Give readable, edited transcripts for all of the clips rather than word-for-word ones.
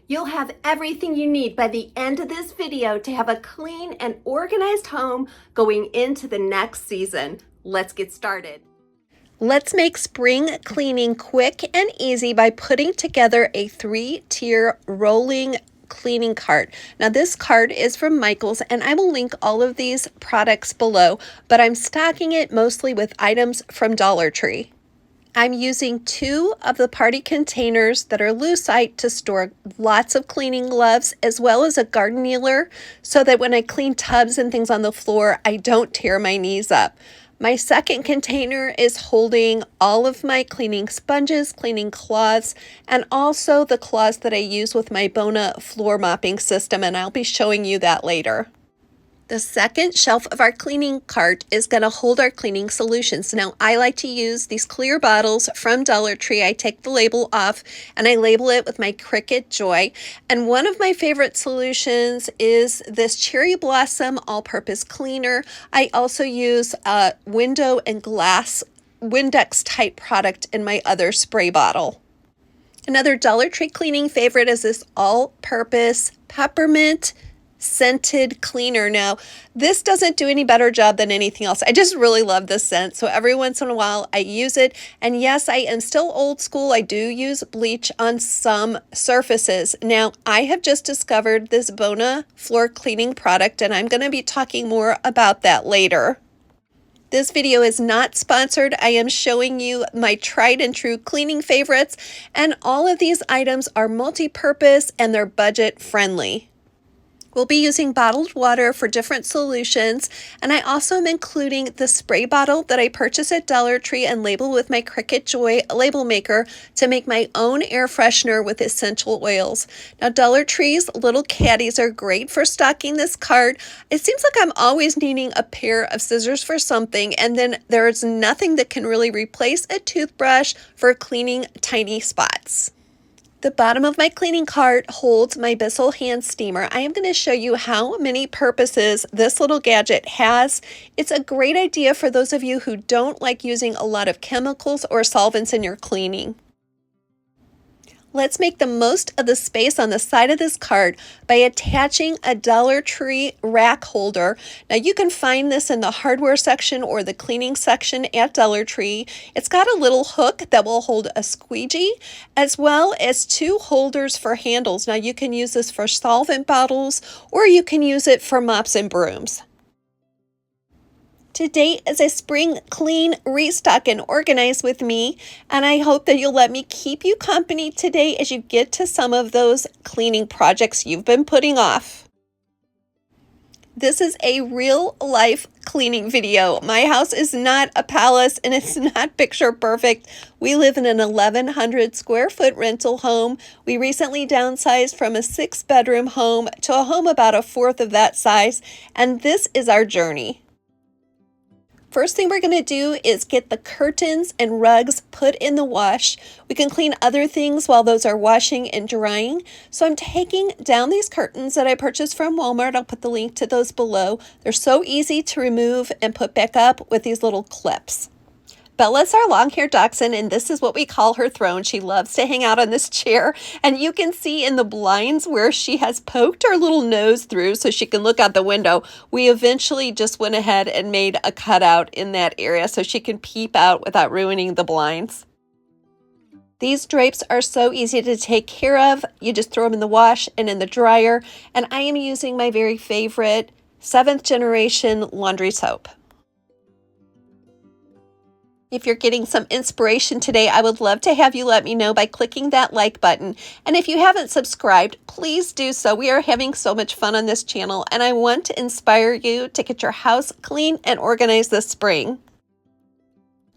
You'll have everything you need by the end of this video to have a clean and organized home going into the next season. Let's get started. Let's make spring cleaning quick and easy by putting together a 3-tier rolling cleaning cart. Now this cart is from Michaels and I will link all of these products below, but I'm stocking it mostly with items from Dollar Tree. I'm using 2 of the party containers that are lucite to store lots of cleaning gloves as well as a garden kneeler so that when I clean tubs and things on the floor, I don't tear my knees up. My second container is holding all of my cleaning sponges, cleaning cloths, and also the cloths that I use with my Bona floor mopping system, and I'll be showing you that later. The second shelf of our cleaning cart is going to hold our cleaning solutions. Now, I like to use these clear bottles from Dollar Tree. I take the label off and I label it with my Cricut Joy. And one of my favorite solutions is this Cherry Blossom all-purpose cleaner. I also use a window and glass Windex type product in my other spray bottle. Another Dollar Tree cleaning favorite is this all-purpose peppermint scented cleaner. Now, this doesn't do any better job than anything else. I just really love this scent. So every once in a while I use it. And yes, I am still old school. I do use bleach on some surfaces. Now, I have just discovered this Bona floor cleaning product and I'm going to be talking more about that later. This video is not sponsored. I am showing you my tried and true cleaning favorites, and all of these items are multi-purpose and they're budget friendly. We'll be using bottled water for different solutions, and I also am including the spray bottle that I purchased at Dollar Tree and label with my Cricut Joy label maker to make my own air freshener with essential oils. Now, Dollar Tree's little caddies are great for stocking this cart. It seems like I'm always needing a pair of scissors for something, and then there's nothing that can really replace a toothbrush for cleaning tiny spots. The bottom of my cleaning cart holds my Bissell hand steamer. I am going to show you how many purposes this little gadget has. It's a great idea for those of you who don't like using a lot of chemicals or solvents in your cleaning. Let's make the most of the space on the side of this cart by attaching a Dollar Tree rack holder. Now you can find this in the hardware section or the cleaning section at Dollar Tree. It's got a little hook that will hold a squeegee as well as 2 holders for handles. Now you can use this for solvent bottles or you can use it for mops and brooms. Today is a spring clean, restock, and organize with me, and I hope that you'll let me keep you company today as you get to some of those cleaning projects you've been putting off. This is a real life cleaning video. My house is not a palace and it's not picture perfect. We live in an 1,100 square foot rental home. We recently downsized from a 6-bedroom home to a home about a fourth of that size, and this is our journey. First thing we're going to do is get the curtains and rugs put in the wash. We can clean other things while those are washing and drying. So I'm taking down these curtains that I purchased from Walmart. I'll put the link to those below. They're so easy to remove and put back up with these little clips. Bella's our long-haired dachshund, and this is what we call her throne. She loves to hang out on this chair, and you can see in the blinds where she has poked her little nose through so she can look out the window. We eventually just went ahead and made a cutout in that area so she can peep out without ruining the blinds. These drapes are so easy to take care of. You just throw them in the wash and in the dryer, and I am using my very favorite 7th generation laundry soap. If you're getting some inspiration today, I would love to have you let me know by clicking that like button. And if you haven't subscribed, please do so. We are having so much fun on this channel, and I want to inspire you to get your house clean and organized this spring.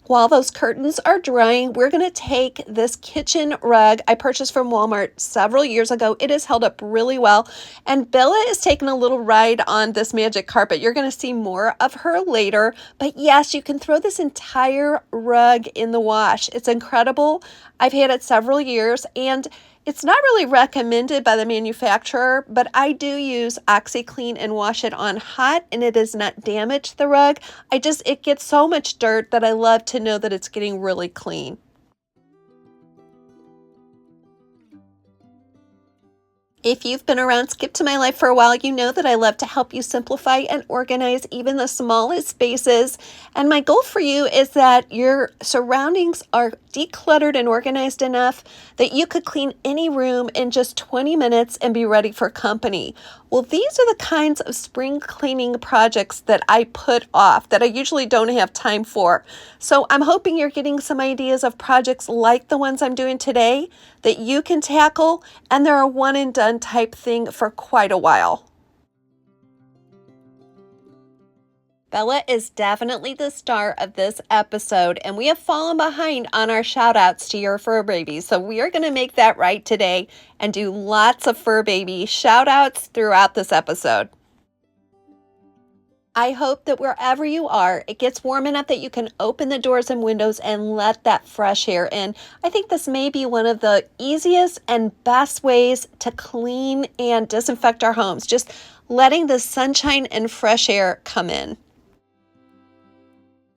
While those curtains are drying, we're going to take this kitchen rug I purchased from Walmart several years ago. It has held up really well, and Bella is taking a little ride on this magic carpet. You're going to see more of her later, but yes, you can throw this entire rug in the wash. It's incredible. I've had it several years, and it's not really recommended by the manufacturer, but I do use OxiClean and wash it on hot, and it does not damage the rug. It gets so much dirt that I love to know that it's getting really clean. If you've been around Skip to My Life for a while, you know that I love to help you simplify and organize even the smallest spaces. And my goal for you is that your surroundings are decluttered and organized enough that you could clean any room in just 20 minutes and be ready for company. Well, these are the kinds of spring cleaning projects that I put off, that I usually don't have time for. So I'm hoping you're getting some ideas of projects like the ones I'm doing today that you can tackle, and they're a one and done type thing for quite a while. Bella is definitely the star of this episode, and we have fallen behind on our shout outs to your fur babies. So we are going to make that right today and do lots of fur baby shout outs throughout this episode. I hope that wherever you are, it gets warm enough that you can open the doors and windows and let that fresh air in. I think this may be one of the easiest and best ways to clean and disinfect our homes, just letting the sunshine and fresh air come in.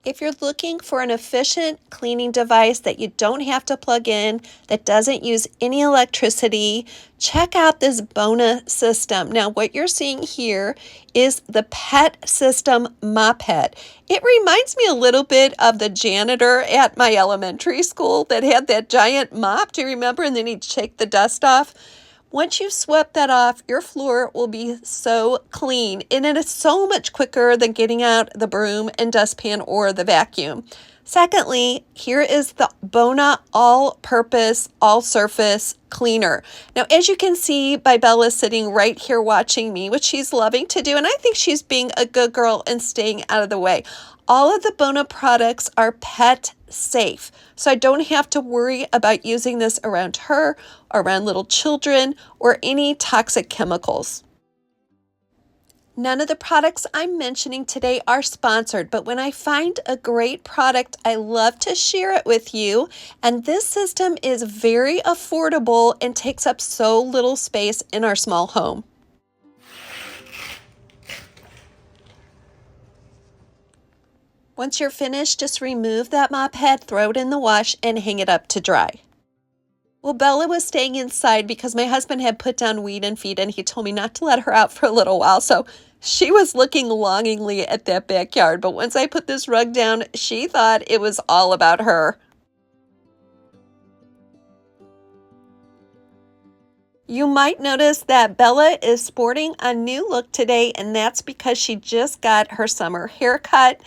If you're looking for an efficient cleaning device that you don't have to plug in, that doesn't use any electricity, check out this Bona system. Now, what you're seeing here is the Pet System Mop Head. It reminds me a little bit of the janitor at my elementary school that had that giant mop, do you remember? And then he'd shake the dust off. Once you've swept that off, your floor will be so clean, and it is so much quicker than getting out the broom and dustpan or the vacuum. Secondly, here is the Bona all-purpose, all-surface cleaner. Now, as you can see by Bella sitting right here watching me, which she's loving to do, and I think she's being a good girl and staying out of the way. All of the Bona products are pet safe, so I don't have to worry about using this around her, around little children, or any toxic chemicals. None of the products I'm mentioning today are sponsored, but when I find a great product, I love to share it with you. And this system is very affordable and takes up so little space in our small home. Once you're finished, just remove that mop head, throw it in the wash, and hang it up to dry. Well, Bella was staying inside because my husband had put down weed and feed, and he told me not to let her out for a little while. So she was looking longingly at that backyard. But once I put this rug down, she thought it was all about her. You might notice that Bella is sporting a new look today, and that's because she just got her summer haircut.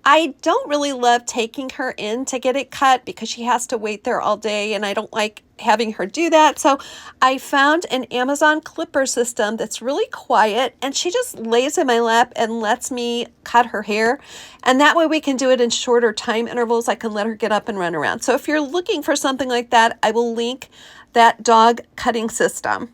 I don't really love taking her in to get it cut because she has to wait there all day, and I don't like having her do that. So I found an Amazon clipper system that's really quiet, and she just lays in my lap and lets me cut her hair. And that way we can do it in shorter time intervals. I can let her get up and run around. So if you're looking for something like that, I will link that dog cutting system.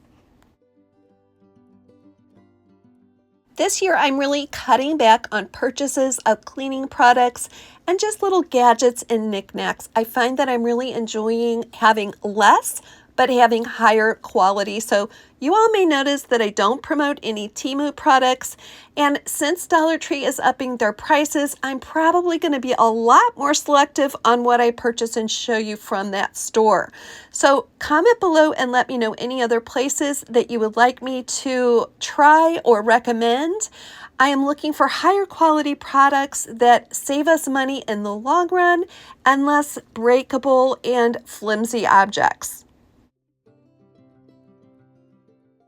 This year, I'm really cutting back on purchases of cleaning products and just little gadgets and knickknacks. I find that I'm really enjoying having less, but having higher quality. So you all may notice that I don't promote any Temu products. And since Dollar Tree is upping their prices, I'm probably going to be a lot more selective on what I purchase and show you from that store. So comment below and let me know any other places that you would like me to try or recommend. I am looking for higher quality products that save us money in the long run and less breakable and flimsy objects.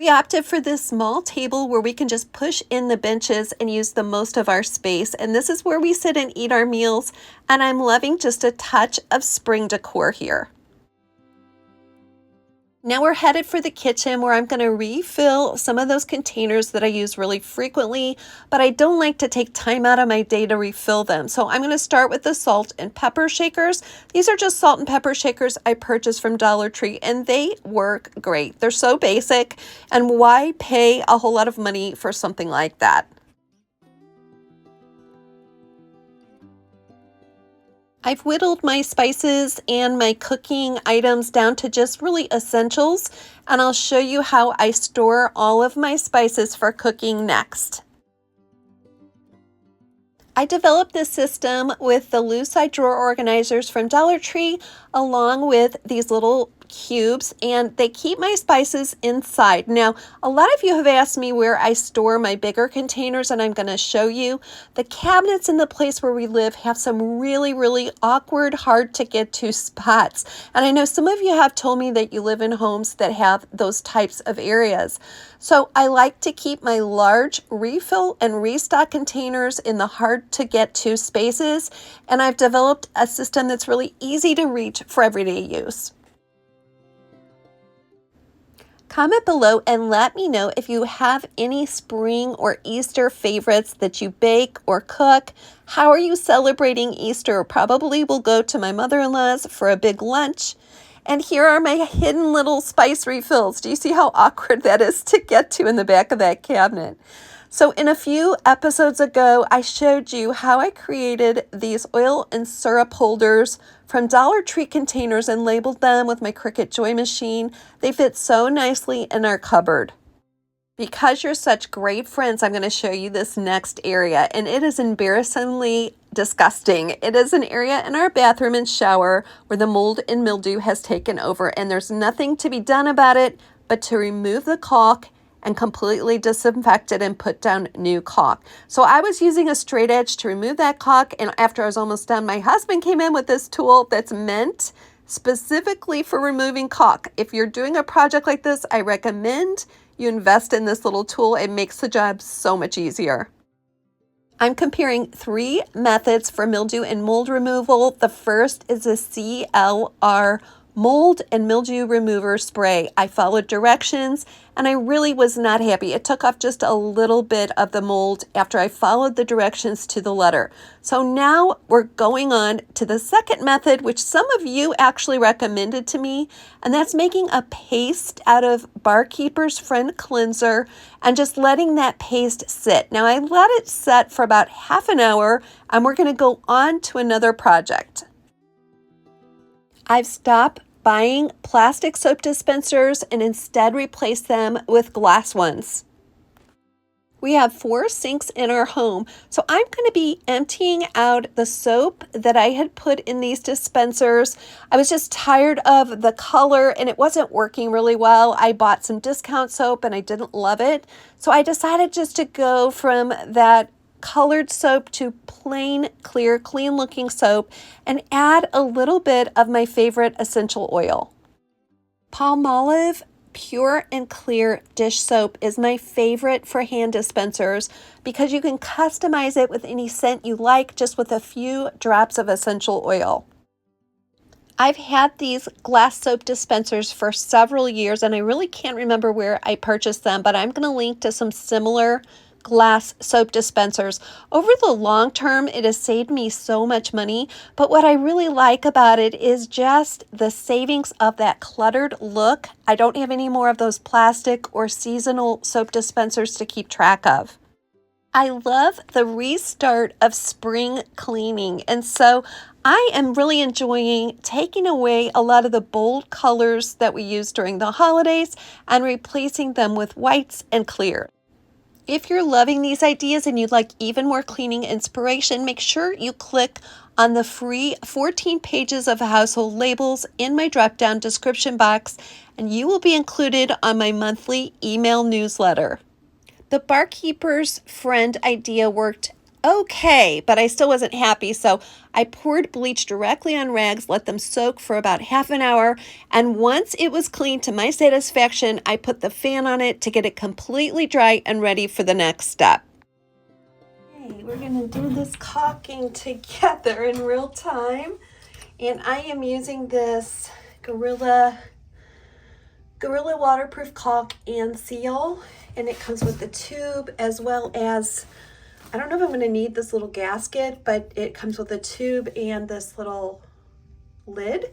We opted for this small table where we can just push in the benches and use the most of our space. And this is where we sit and eat our meals. And I'm loving just a touch of spring decor here. Now we're headed for the kitchen where I'm going to refill some of those containers that I use really frequently, but I don't like to take time out of my day to refill them. So I'm going to start with the salt and pepper shakers. These are just salt and pepper shakers I purchased from Dollar Tree, and they work great. They're so basic, and why pay a whole lot of money for something like that? I've whittled my spices and my cooking items down to just really essentials, and I'll show you how I store all of my spices for cooking next. I developed this system with the loose side drawer organizers from Dollar Tree, along with these little cubes, and they keep my spices inside. Now, a lot of you have asked me where I store my bigger containers, and I'm going to show you. The cabinets in the place where we live have some really awkward, hard to get to spots. And I know some of you have told me that you live in homes that have those types of areas. So I like to keep my large refill and restock containers in the hard to get to spaces, and I've developed a system that's really easy to reach for everyday use. Comment below and let me know if you have any spring or Easter favorites that you bake or cook. How are you celebrating Easter? Probably will go to my mother-in-law's for a big lunch. And here are my hidden little spice refills. Do you see how awkward that is to get to in the back of that cabinet? So in a few episodes ago, I showed you how I created these oil and syrup holders from Dollar Tree containers and labeled them with my Cricut Joy machine. They fit so nicely in our cupboard. Because you're such great friends, I'm going to show you this next area, and it is embarrassingly disgusting. It is an area in our bathroom and shower where the mold and mildew has taken over, and there's nothing to be done about it but to remove the caulk and completely disinfect it and put down new caulk. So I was using a straight edge to remove that caulk, and after I was almost done, my husband came in with this tool that's meant specifically for removing caulk. If you're doing a project like this, I recommend you invest in this little tool. It makes the job so much easier. I'm comparing 3 methods for mildew and mold removal. The first is a CLR mold and mildew remover spray. I followed directions and I really was not happy. It took off just a little bit of the mold after I followed the directions to the letter. So now we're going on to the second method, which some of you actually recommended to me, and that's making a paste out of Barkeeper's Friend Cleanser and just letting that paste sit. Now I let it set for about half an hour and we're going to go on to another project. I've stopped buying plastic soap dispensers and instead replaced them with glass ones. We have 4 sinks in our home, so I'm going to be emptying out the soap that I had put in these dispensers. I was just tired of the color and it wasn't working really well. I bought some discount soap and I didn't love it, so I decided just to go from that colored soap to plain, clear, clean looking soap and add a little bit of my favorite essential oil. Palmolive Pure and Clear dish soap is my favorite for hand dispensers because you can customize it with any scent you like just with a few drops of essential oil. I've had these glass soap dispensers for several years and I really can't remember where I purchased them, but I'm going to link to some similar glass soap dispensers. Over the long term, it has saved me so much money, but what I really like about it is just the savings of that cluttered look. I don't have any more of those plastic or seasonal soap dispensers to keep track of. I love the restart of spring cleaning, and so I am really enjoying taking away a lot of the bold colors that we use during the holidays and replacing them with whites and clear. If you're loving these ideas and you'd like even more cleaning inspiration, make sure you click on the free 14 pages of household labels in my drop-down description box, and you will be included on my monthly email newsletter. The Barkeeper's Friend idea worked okay, but I still wasn't happy, so I poured bleach directly on rags, let them soak for about half an hour, and once it was clean to my satisfaction, I put the fan on it to get it completely dry and ready for the next step. Okay, we're going to do this caulking together in real time, and I am using this Gorilla waterproof caulk and seal, and it comes with the tube as well as, I don't know if I'm going to need this little gasket, but it comes with a tube and this little lid.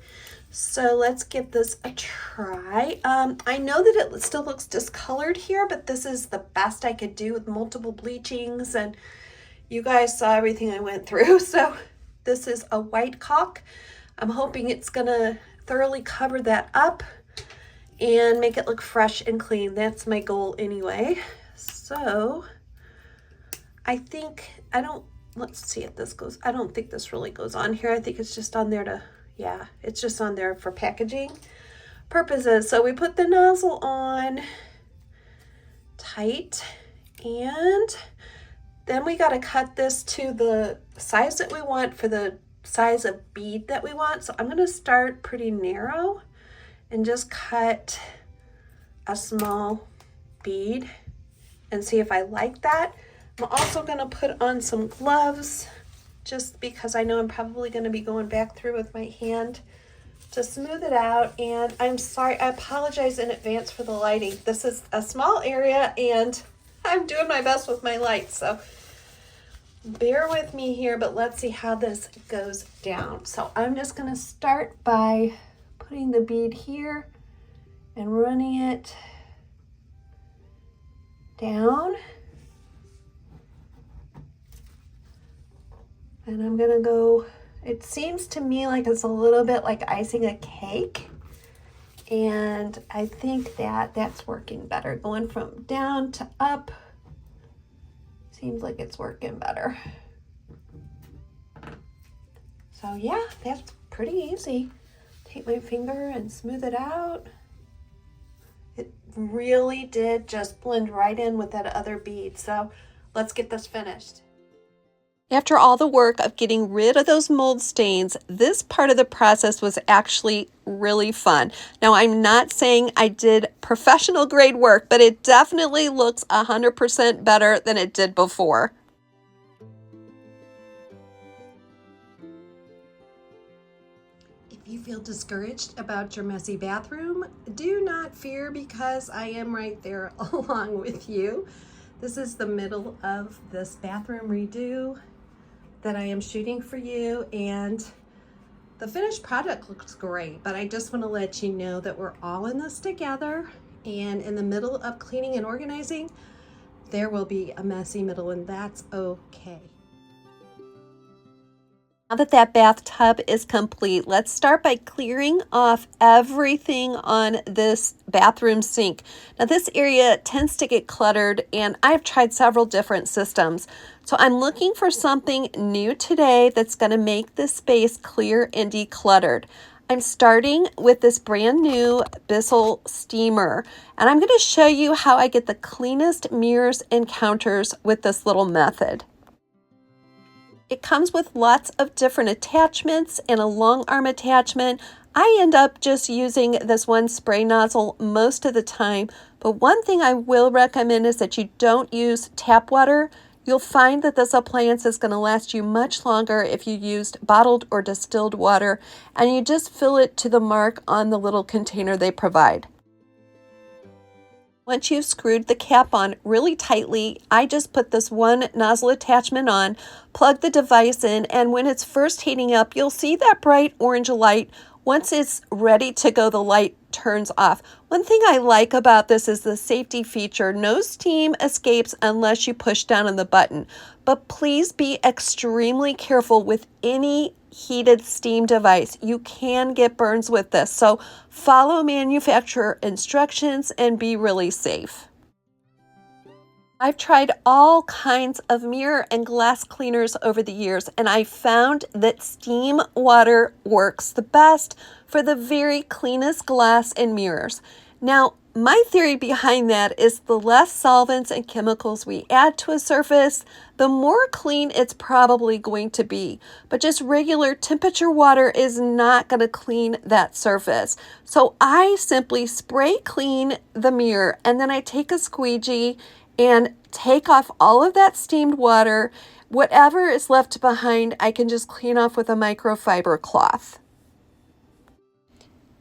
So let's give this a try. I know that it still looks discolored here, but this is the best I could do with multiple bleachings, and you guys saw everything I went through. So this is a white caulk. I'm hoping it's going to thoroughly cover that up and make it look fresh and clean. That's my goal anyway. So let's see if this goes, I don't think this really goes on here. I think it's just on there to, yeah, it's just on there for packaging. purposes. So we put the nozzle on tight, and then we got to cut this to the size that we want for the size of bead that we want. So I'm going to start pretty narrow and just cut a small bead and see if I like that. I'm also going to put on some gloves just because I know I'm probably going to be going back through with my hand to smooth it out. And I'm sorry, I apologize in advance for the lighting. This is a small area and I'm doing my best with my lights, so bear with me here, but let's see how this goes down. So I'm just going to start by putting the bead here and running it down. And I'm going to go, it seems to me like it's a little bit like icing a cake. And I think that that's working better. Going from down to up seems like it's working better. So yeah, that's pretty easy. Take my finger and smooth it out. It really did just blend right in with that other bead. So let's get this finished. After all the work of getting rid of those mold stains, this part of the process was actually really fun. Now, I'm not saying I did professional grade work, but it definitely looks 100% better than it did before. If you feel discouraged about your messy bathroom, do not fear because I am right there along with you. This is the middle of this bathroom redo that I am shooting for you, and the finished product looks great, but I just want to let you know that we're all in this together, and in the middle of cleaning and organizing, there will be a messy middle, and that's okay. Now that that bathtub is complete, let's start by clearing off everything on this bathroom sink. Now this area tends to get cluttered, and I've tried several different systems. So I'm looking for something new today that's going to make this space clear and decluttered. I'm starting with this brand new Bissell steamer, and I'm going to show you how I get the cleanest mirrors and counters with this little method. It comes with lots of different attachments and a long arm attachment. I end up just using this one spray nozzle most of the time, but one thing I will recommend is that you don't use tap water. You'll find that this appliance is going to last you much longer if you used bottled or distilled water, and you just fill it to the mark on the little container they provide. Once you've screwed the cap on really tightly, I just put this one nozzle attachment on, plug the device in, and when it's first heating up, you'll see that bright orange light. Once it's ready to go, the light turns off. One thing I like about this is the safety feature. No steam escapes unless you push down on the button. But please be extremely careful with any heated steam device. You can get burns with this. So follow manufacturer instructions and be really safe. I've tried all kinds of mirror and glass cleaners over the years, and I found that steam water works the best for the very cleanest glass and mirrors. Now, my theory behind that is the less solvents and chemicals we add to a surface, the more clean it's probably going to be. But just regular temperature water is not going to clean that surface. So I simply spray clean the mirror, and then I take a squeegee and take off all of that steamed water. Whatever is left behind, I can just clean off with a microfiber cloth.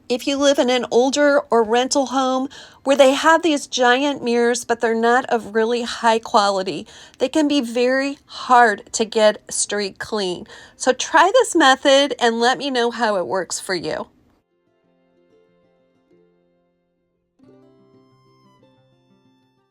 If you live in an older or rental home where they have these giant mirrors, but they're not of really high quality, they can be very hard to get straight clean. So try this method and let me know how it works for you.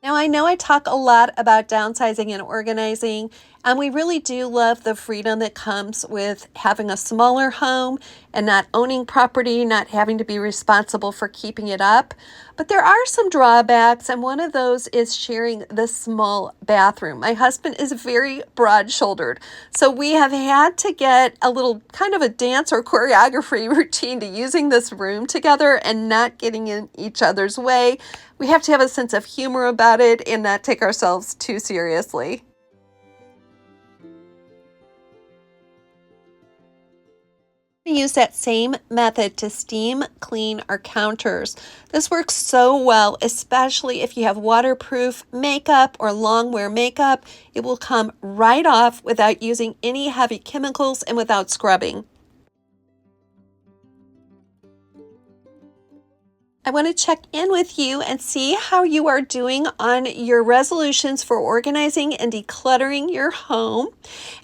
Now, I know I talk a lot about downsizing and organizing, and we really do love the freedom that comes with having a smaller home and not owning property, not having to be responsible for keeping it up. But there are some drawbacks, and one of those is sharing the small bathroom. My husband is very broad-shouldered, so we have had to get a little kind of a dance or choreography routine to using this room together and not getting in each other's way. We have to have a sense of humor about it and not take ourselves too seriously. We use that same method to steam clean our counters. This works so well, especially if you have waterproof makeup or long wear makeup. It will come right off without using any heavy chemicals and without scrubbing. I want to check in with you and see how you are doing on your resolutions for organizing and decluttering your home,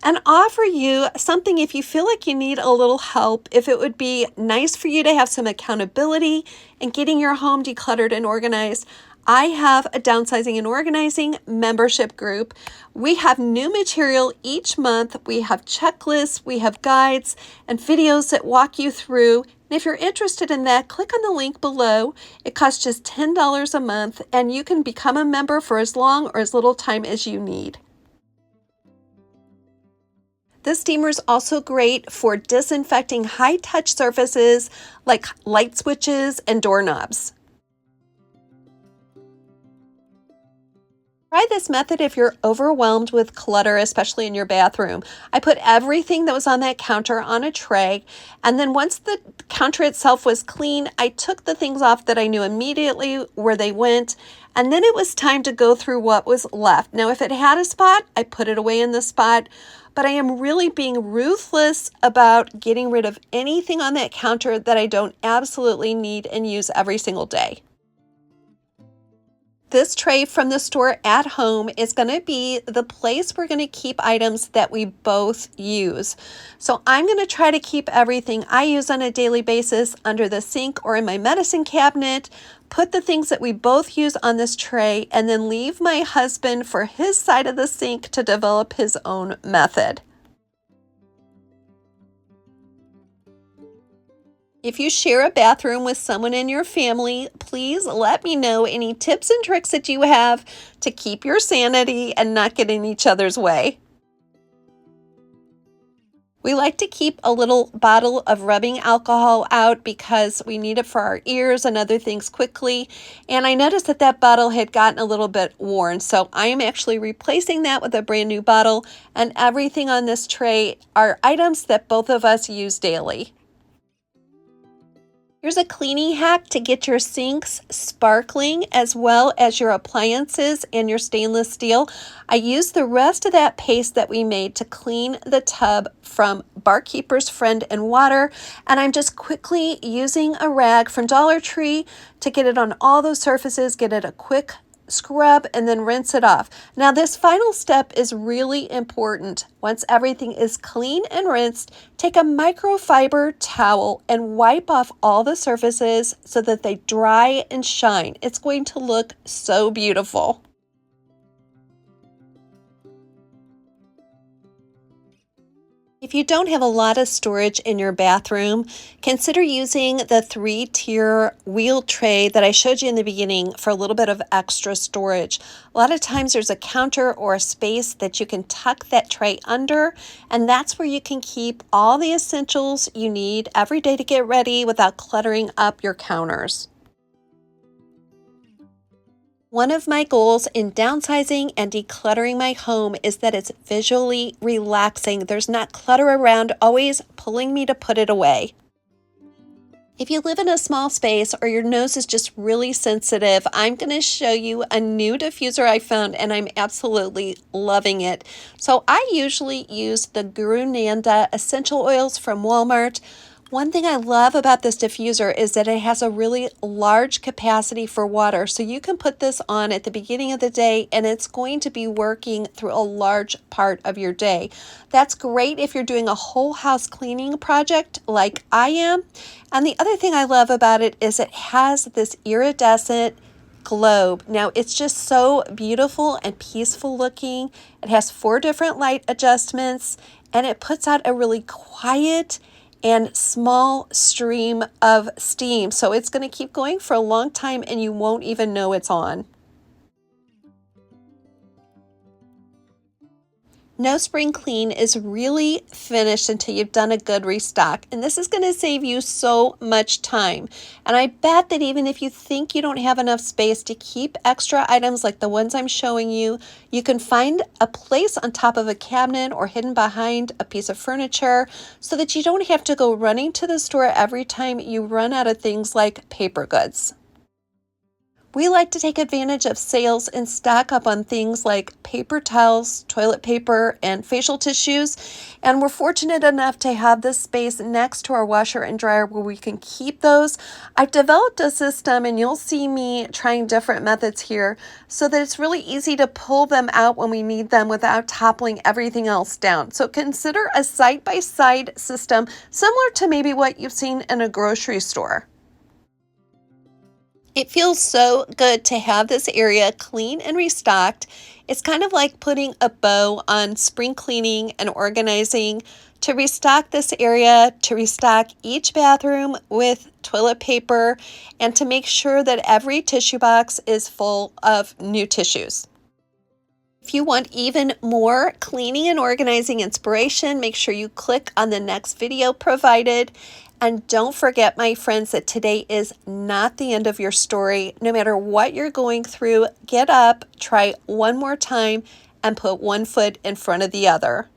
and offer you something if you feel like you need a little help. If it would be nice for you to have some accountability in getting your home decluttered and organized, I have a downsizing and organizing membership group. We have new material each month. We have checklists, we have guides and videos that walk you through. And if you're interested in that, click on the link below. It costs just $10 a month, and you can become a member for as long or as little time as you need. This steamer is also great for disinfecting high-touch surfaces like light switches and doorknobs. Try this method if you're overwhelmed with clutter, especially in your bathroom. I put everything that was on that counter on a tray, and then once the counter itself was clean, I took the things off that I knew immediately where they went, and then it was time to go through what was left. Now, if it had a spot, I put it away in the spot, but I am really being ruthless about getting rid of anything on that counter that I don't absolutely need and use every single day. This tray from the store at home is going to be the place we're going to keep items that we both use. So I'm going to try to keep everything I use on a daily basis under the sink or in my medicine cabinet, put the things that we both use on this tray, and then leave my husband for his side of the sink to develop his own method. If you share a bathroom with someone in your family, please let me know any tips and tricks that you have to keep your sanity and not get in each other's way. We like to keep a little bottle of rubbing alcohol out because we need it for our ears and other things quickly. And I noticed that that bottle had gotten a little bit worn, so I am actually replacing that with a brand new bottle, and everything on this tray are items that both of us use daily. Here's a cleaning hack to get your sinks sparkling as well as your appliances and your stainless steel. I used the rest of that paste that we made to clean the tub from Barkeeper's Friend and Water, and I'm just quickly using a rag from Dollar Tree to get it on all those surfaces, get it a quick scrub, and then rinse it off. Now, this final step is really important. Once everything is clean and rinsed, take a microfiber towel and wipe off all the surfaces so that they dry and shine. It's going to look so beautiful. If you don't have a lot of storage in your bathroom, consider using the 3-tier wheel tray that I showed you in the beginning for a little bit of extra storage. A lot of times there's a counter or a space that you can tuck that tray under, and that's where you can keep all the essentials you need every day to get ready without cluttering up your counters. One of my goals in downsizing and decluttering my home is that it's visually relaxing. There's not clutter around always pulling me to put it away. If you live in a small space or your nose is just really sensitive, I'm going to show you a new diffuser I found, and I'm absolutely loving it. So I usually use the Guru Nanda essential oils from Walmart. One thing I love about this diffuser is that it has a really large capacity for water. So you can put this on at the beginning of the day and it's going to be working through a large part of your day. That's great if you're doing a whole house cleaning project like I am. And the other thing I love about it is it has this iridescent globe. Now it's just so beautiful and peaceful looking. It has 4 different light adjustments, and it puts out a really quiet and small stream of steam. So it's going to keep going for a long time and you won't even know it's on. No spring clean is really finished until you've done a good restock. And this is going to save you so much time. And I bet that even if you think you don't have enough space to keep extra items like the ones I'm showing you, you can find a place on top of a cabinet or hidden behind a piece of furniture so that you don't have to go running to the store every time you run out of things like paper goods. We like to take advantage of sales and stock up on things like paper towels, toilet paper, and facial tissues. And we're fortunate enough to have this space next to our washer and dryer where we can keep those. I've developed a system, and you'll see me trying different methods here, so that it's really easy to pull them out when we need them without toppling everything else down. So consider a side-by-side system similar to maybe what you've seen in a grocery store. It feels so good to have this area clean and restocked. It's kind of like putting a bow on spring cleaning and organizing. To restock this area, to restock each bathroom with toilet paper, and to make sure that every tissue box is full of new tissues. If you want even more cleaning and organizing inspiration, make sure you click on the next video provided. And don't forget, my friends, that today is not the end of your story. No matter what you're going through, get up, try one more time, and put one foot in front of the other.